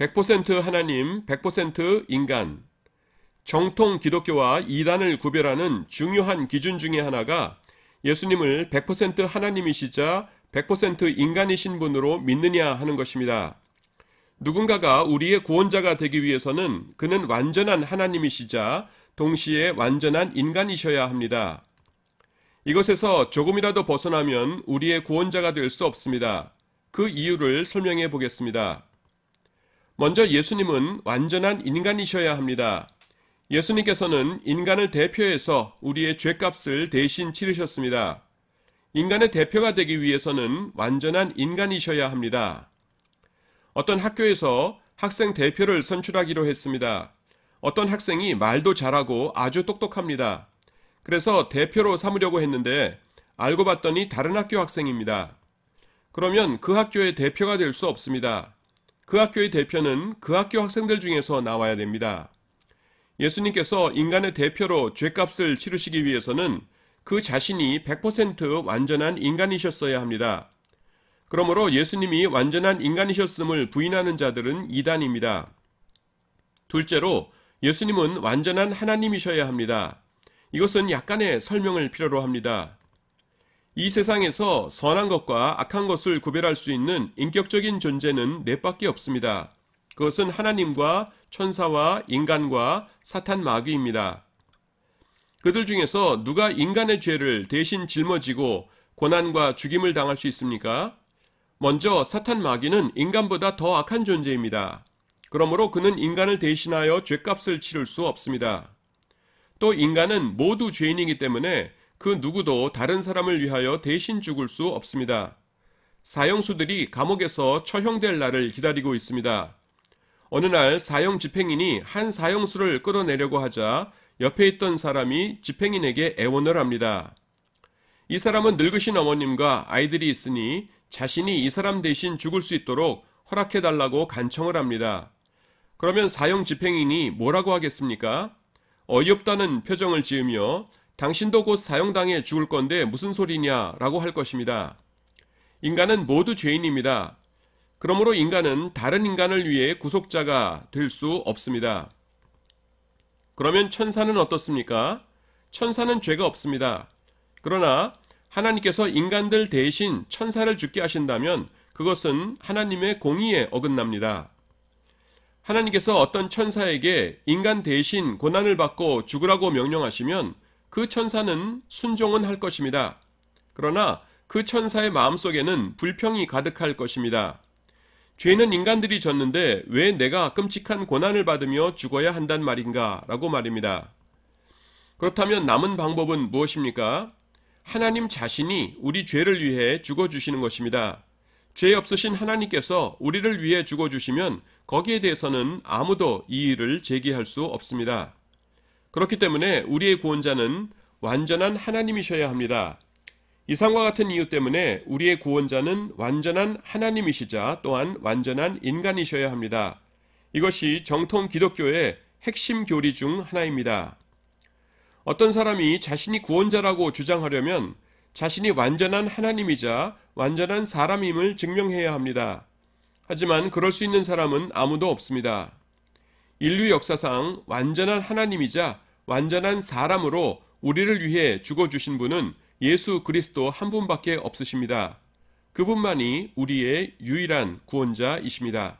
100% 하나님, 100% 인간. 정통 기독교와 이단을 구별하는 중요한 기준 중에 하나가 예수님을 100% 하나님이시자 100% 인간이신 분으로 믿느냐 하는 것입니다. 누군가가 우리의 구원자가 되기 위해서는 그는 완전한 하나님이시자 동시에 완전한 인간이셔야 합니다. 이것에서 조금이라도 벗어나면 우리의 구원자가 될 수 없습니다. 그 이유를 설명해 보겠습니다. 먼저 예수님은 완전한 인간이셔야 합니다. 예수님께서는 인간을 대표해서 우리의 죄값을 대신 치르셨습니다. 인간의 대표가 되기 위해서는 완전한 인간이셔야 합니다. 어떤 학교에서 학생 대표를 선출하기로 했습니다. 어떤 학생이 말도 잘하고 아주 똑똑합니다. 그래서 대표로 삼으려고 했는데 알고 봤더니 다른 학교 학생입니다. 그러면 그 학교의 대표가 될 수 없습니다. 그 학교의 대표는 그 학교 학생들 중에서 나와야 됩니다. 예수님께서 인간의 대표로 죄값을 치르시기 위해서는 그 자신이 100% 완전한 인간이셨어야 합니다. 그러므로 예수님이 완전한 인간이셨음을 부인하는 자들은 이단입니다. 둘째로 예수님은 완전한 하나님이셔야 합니다. 이것은 약간의 설명을 필요로 합니다. 이 세상에서 선한 것과 악한 것을 구별할 수 있는 인격적인 존재는 넷밖에 없습니다. 그것은 하나님과 천사와 인간과 사탄 마귀입니다. 그들 중에서 누가 인간의 죄를 대신 짊어지고 고난과 죽임을 당할 수 있습니까? 먼저 사탄 마귀는 인간보다 더 악한 존재입니다. 그러므로 그는 인간을 대신하여 죄값을 치를 수 없습니다. 또 인간은 모두 죄인이기 때문에 그 누구도 다른 사람을 위하여 대신 죽을 수 없습니다. 사형수들이 감옥에서 처형될 날을 기다리고 있습니다. 어느 날 사형 집행인이 한 사형수를 끌어내려고 하자 옆에 있던 사람이 집행인에게 애원을 합니다. 이 사람은 늙으신 어머님과 아이들이 있으니 자신이 이 사람 대신 죽을 수 있도록 허락해달라고 간청을 합니다. 그러면 사형 집행인이 뭐라고 하겠습니까? 어이없다는 표정을 지으며 당신도 곧 사형당해 죽을 건데 무슨 소리냐 라고 할 것입니다. 인간은 모두 죄인입니다. 그러므로 인간은 다른 인간을 위해 구속자가 될 수 없습니다. 그러면 천사는 어떻습니까? 천사는 죄가 없습니다. 그러나 하나님께서 인간들 대신 천사를 죽게 하신다면 그것은 하나님의 공의에 어긋납니다. 하나님께서 어떤 천사에게 인간 대신 고난을 받고 죽으라고 명령하시면 그 천사는 순종은 할 것입니다. 그러나 그 천사의 마음속에는 불평이 가득할 것입니다. 죄는 인간들이 졌는데 왜 내가 끔찍한 고난을 받으며 죽어야 한단 말인가 라고 말입니다. 그렇다면 남은 방법은 무엇입니까? 하나님 자신이 우리 죄를 위해 죽어주시는 것입니다. 죄 없으신 하나님께서 우리를 위해 죽어주시면 거기에 대해서는 아무도 이의를 제기할 수 없습니다. 그렇기 때문에 우리의 구원자는 완전한 하나님이셔야 합니다. 이상과 같은 이유 때문에 우리의 구원자는 완전한 하나님이시자 또한 완전한 인간이셔야 합니다. 이것이 정통 기독교의 핵심 교리 중 하나입니다. 어떤 사람이 자신이 구원자라고 주장하려면 자신이 완전한 하나님이자 완전한 사람임을 증명해야 합니다. 하지만 그럴 수 있는 사람은 아무도 없습니다. 인류 역사상 완전한 하나님이자 완전한 사람으로 우리를 위해 죽어주신 분은 예수 그리스도 한 분밖에 없으십니다. 그분만이 우리의 유일한 구원자이십니다.